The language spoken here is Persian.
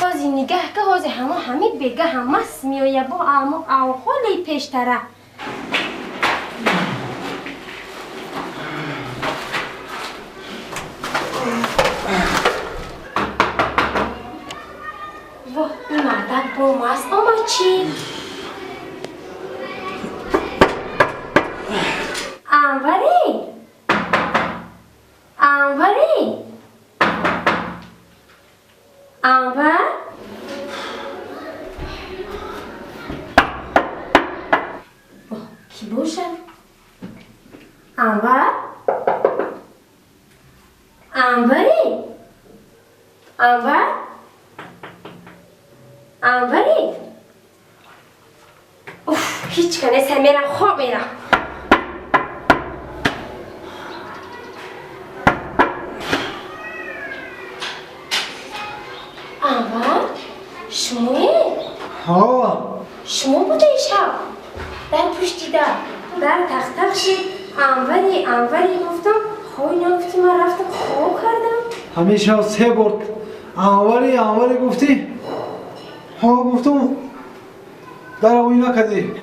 بازی نگه که حاضر همه بگه همه میایه با او خالی پیشتره واه این مردک با ماست آمد چی؟ انوری انوری انور کی باشه؟ انور انوری انور انوری اوف هیچ کنه سمیرم خواب میرم انور شمایی؟ ها شما بوده شب در پشتی در تخت شد انوری گفتم خوی نگفتی من رفتم خواب کردم همیشه 3 بار انوری گفتی ها گفتم در اوی نکدی